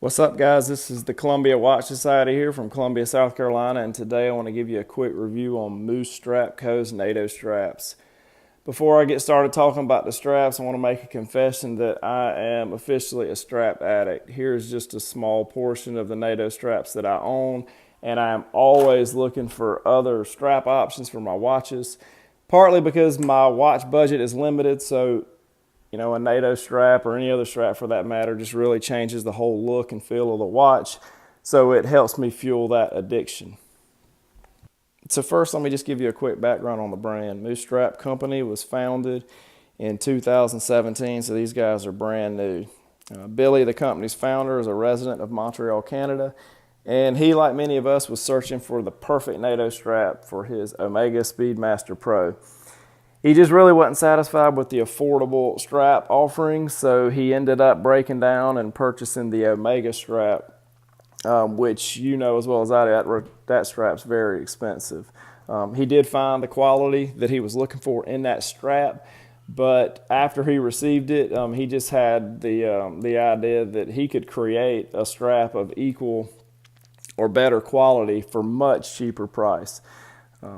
What's up, guys? This is the Columbia Watch Society here from Columbia, South Carolina, and today I want to give you a quick review on Moose Strap Co's NATO straps. Before I get started talking about the straps, I want to make a confession that I am officially a strap addict. Here's just a small portion of the NATO straps that I own, and I am always looking for other strap options for my watches, partly because my watch budget is limited, so a NATO strap or any other strap for that matter just really changes the whole look and feel of the watch. So it helps me fuel that addiction. So first, let me just give you a quick background on the brand. Moose Strap Company was founded in 2017, so these guys are brand new. Billy, the company's founder, is a resident of Montreal, Canada, and he, like many of us, was searching for the perfect NATO strap for his Omega Speedmaster Pro. He just really wasn't satisfied with the affordable strap offerings, so he ended up breaking down and purchasing the Omega strap, which you know as well as I do, that strap's very expensive. He did find the quality that he was looking for in that strap, but after he received it, he just had the idea that he could create a strap of equal or better quality for much cheaper price.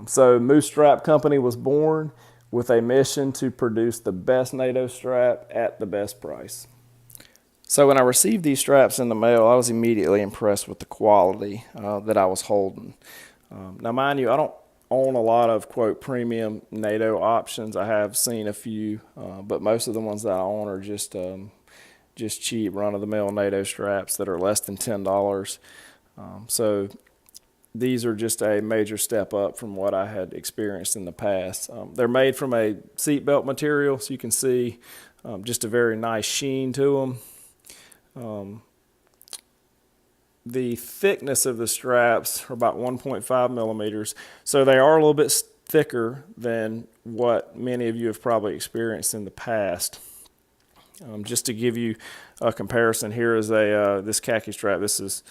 So Moose Strap Company was born with a mission to produce the best NATO strap at the best price. So when I received these straps in the mail, I was immediately impressed with the quality that I was holding. Now, mind you, I don't own a lot of, quote, premium NATO options. I have seen a few, but most of the ones that I own are just cheap, run-of-the-mill NATO straps that are less than $10. So these are just a major step up from what I had experienced in the past. They're made from a seatbelt material, so you can see just a very nice sheen to them. The thickness of the straps are about 1.5 millimeters, so they are a little bit thicker than what many of you have probably experienced in the past. Just to give you a comparison, here is this khaki strap. This is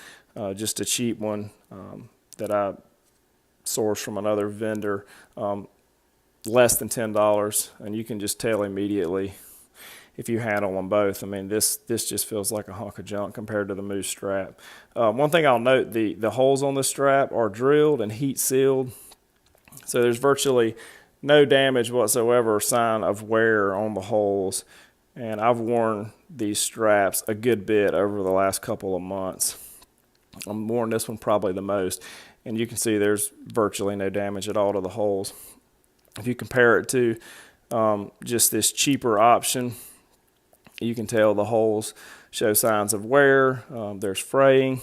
just a cheap one that I sourced from another vendor, less than $10, and you can just tell immediately if you handle them both. I mean, this just feels like a hunk of junk compared to the Moose strap. One thing I'll note, the holes on the strap are drilled and heat sealed, so there's virtually no damage whatsoever or sign of wear on the holes. And I've worn these straps a good bit over the last couple of months. I'm worn this one probably the most, and you can see there's virtually no damage at all to the holes. If you compare it to just this cheaper option, you can tell the holes show signs of wear. There's fraying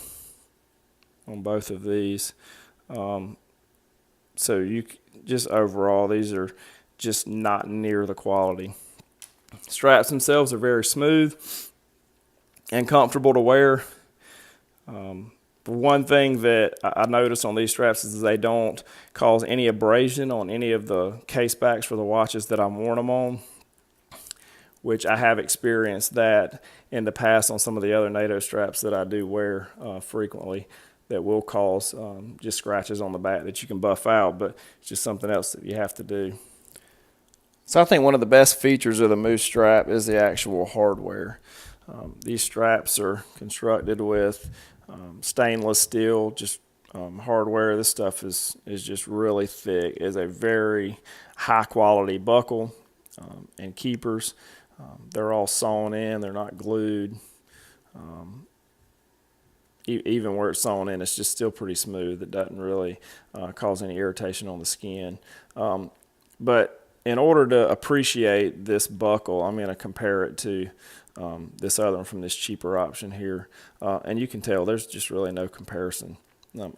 on both of these. So just overall, these are just not near the quality. Straps themselves are very smooth and comfortable to wear. One thing that I noticed on these straps is they don't cause any abrasion on any of the case backs for the watches that I'm wearing them on, which I have experienced that in the past on some of the other NATO straps that I do wear frequently that will cause just scratches on the back that you can buff out, but it's just something else that you have to do. So I think one of the best features of the Moose strap is the actual hardware. These straps are constructed with stainless steel, just hardware. This stuff is just really thick. It's a very high quality buckle and keepers. They're all sewn in. They're not glued. Even where it's sewn in, it's just still pretty smooth. It doesn't really cause any irritation on the skin. But in order to appreciate this buckle, I'm going to compare it to this other one from this cheaper option here. And you can tell there's just really no comparison.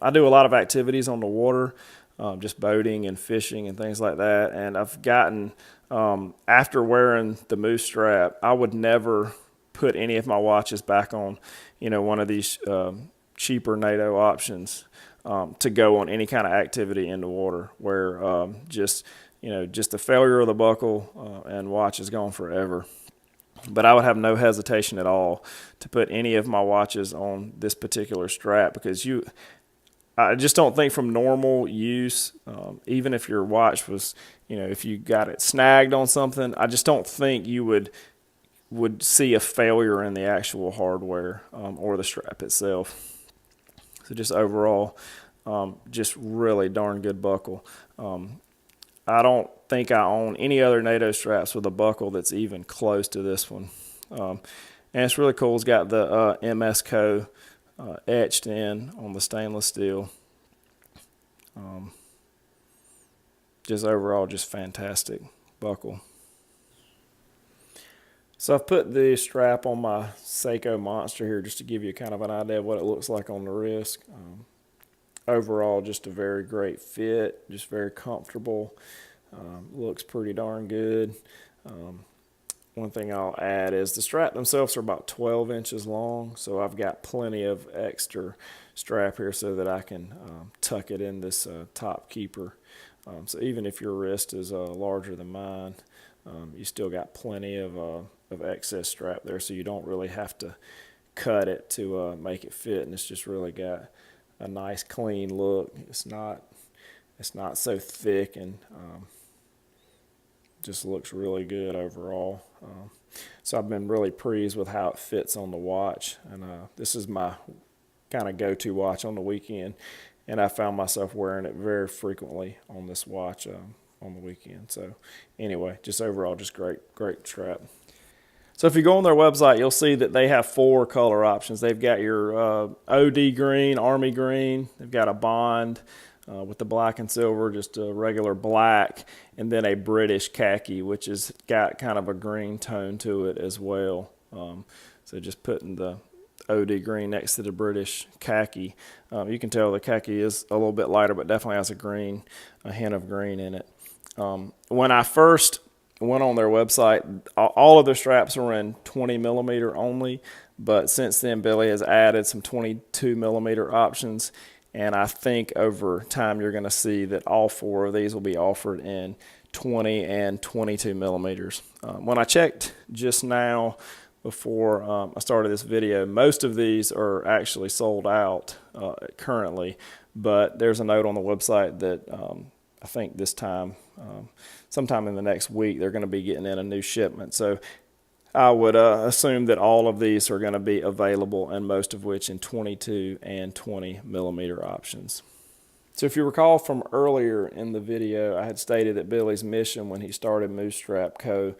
I do a lot of activities on the water, just boating and fishing and things like that. And I've gotten, after wearing the Moose strap, I would never put any of my watches back on, one of these cheaper NATO options to go on any kind of activity in the water where just the failure of the buckle and watch is gone forever. But I would have no hesitation at all to put any of my watches on this particular strap because I just don't think from normal use, even if your watch was, if you got it snagged on something, I just don't think you would would see a failure in the actual hardware or the strap itself. So just overall, just really darn good buckle. I don't think I own any other NATO straps with a buckle that's even close to this one. And it's really cool. It's got the MSCO etched in on the stainless steel. Just overall, just fantastic buckle. So I've put the strap on my Seiko Monster here just to give you kind of an idea of what it looks like on the wrist. Overall, just a very great fit, just very comfortable. Looks pretty darn good. One thing I'll add is the strap themselves are about 12 inches long, so I've got plenty of extra strap here so that I can tuck it in this top keeper. So even if your wrist is larger than mine, you still got plenty of excess strap there, so you don't really have to cut it to make it fit, and it's just really got a nice clean look. It's not so thick, and just looks really good overall. So I've been really pleased with how it fits on the watch, and this is my kind of go-to watch on the weekend, and I found myself wearing it very frequently on this watch on the weekend. So anyway, just overall, just great strap. So if you go on their website, you'll see that they have 4 color options. They've got your OD green, Army green. They've got a Bond with the black and silver, just a regular black, and then a British khaki, which has got kind of a green tone to it as well. So just putting the OD green next to the British khaki. You can tell the khaki is a little bit lighter, but definitely has a hint of green in it. When I first went on their website, all of their straps were in 20 millimeter only, but since then Billy has added some 22 millimeter options, and I think over time you're going to see that all 4 of these will be offered in 20 and 22 millimeters. When I checked just now before I started this video, most of these are actually sold out currently, but there's a note on the website that I think this time, sometime in the next week, they're going to be getting in a new shipment. So I would assume that all of these are going to be available, and most of which in 22 and 20 millimeter options. So if you recall from earlier in the video, I had stated that Billy's mission when he started Moose Strap Co.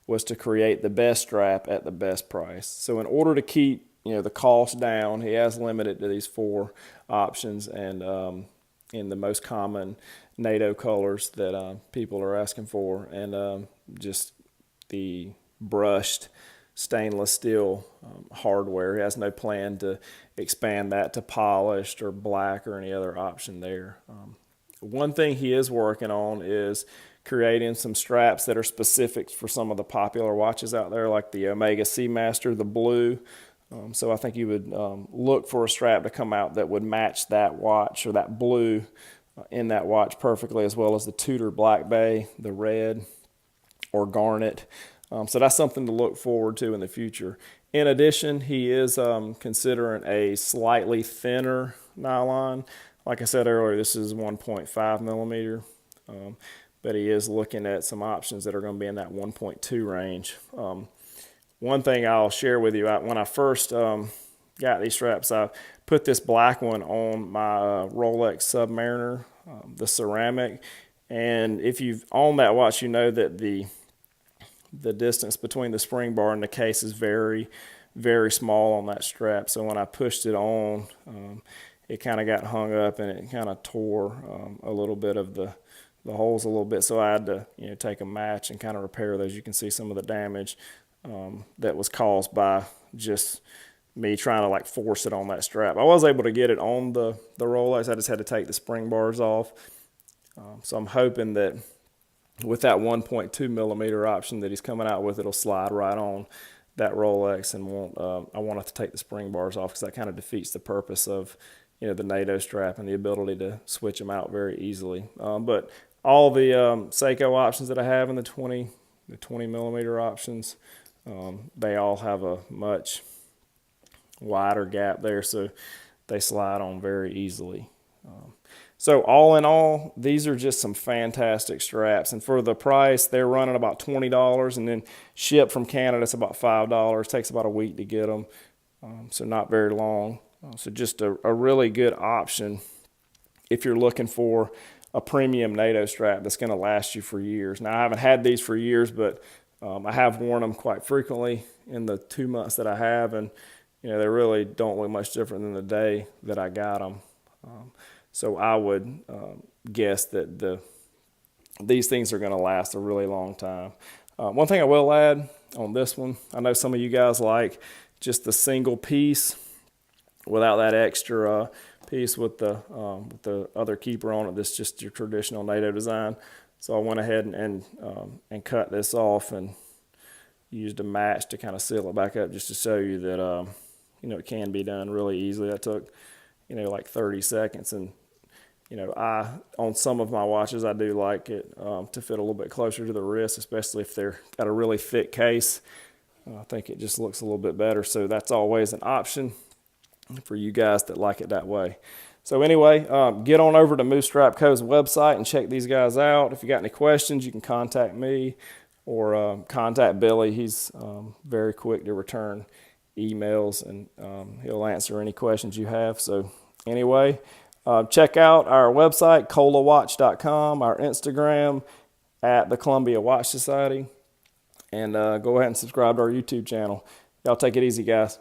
was to create the best strap at the best price. So in order to keep the cost down, he has limited to these 4 options, and in the most common NATO colors that people are asking for, and just the brushed stainless steel hardware. He has no plan to expand that to polished or black or any other option there. One thing he is working on is creating some straps that are specific for some of the popular watches out there, like the Omega Seamaster, the blue. So I think you would look for a strap to come out that would match that watch or that blue in that watch perfectly, as well as the Tudor Black Bay, the red or garnet. So that's something to look forward to in the future. In addition, he is considering a slightly thinner nylon. Like I said earlier, this is 1.5 millimeter, but he is looking at some options that are going to be in that 1.2 range. One thing I'll share with you, when I first got these straps, I put this black one on my Rolex Submariner, the ceramic, and if you've owned that watch, you know that the distance between the spring bar and the case is very, very small on that strap. So when I pushed it on, it kind of got hung up, and it kind of tore a little bit of the holes a little bit. So I had to take a match and kind of repair those. You can see some of the damage that was caused by just me trying to force it on that strap. I was able to get it on the Rolex. I just had to take the spring bars off. So I'm hoping that with that 1.2 millimeter option that he's coming out with, it'll slide right on that Rolex, and I won't have to take the spring bars off, because that kind of defeats the purpose of the NATO strap and the ability to switch them out very easily. But all the Seiko options that I have in the 20 millimeter options, they all have a much wider gap there, so they slide on very easily. So all in all, these are just some fantastic straps. And for the price, they're running about $20, and then shipped from Canada, it's about $5. Takes about a week to get them, so not very long. So just a really good option if you're looking for a premium NATO strap that's going to last you for years. Now, I haven't had these for years, but I have worn them quite frequently in the 2 months that I have, and they really don't look much different than the day that I got them. So I would guess that these things are going to last a really long time. One thing I will add on this one, I know some of you guys like just the single piece without that extra piece with the other keeper on it. This is just your traditional NATO design. So I went ahead and cut this off and used a match to kind of seal it back up, just to show you that it can be done really easily. That took like 30 seconds, and on some of my watches I do like it to fit a little bit closer to the wrist, especially if they're got a really thick case. I think it just looks a little bit better, so that's always an option for you guys that like it that way. So anyway, get on over to Moose Strap Co.'s website and check these guys out. If you got any questions, you can contact me or contact Billy. He's very quick to return emails, and he'll answer any questions you have. So anyway, check out our website, colawatch.com, our Instagram at the Columbia Watch Society, and go ahead and subscribe to our YouTube channel. Y'all take it easy, guys.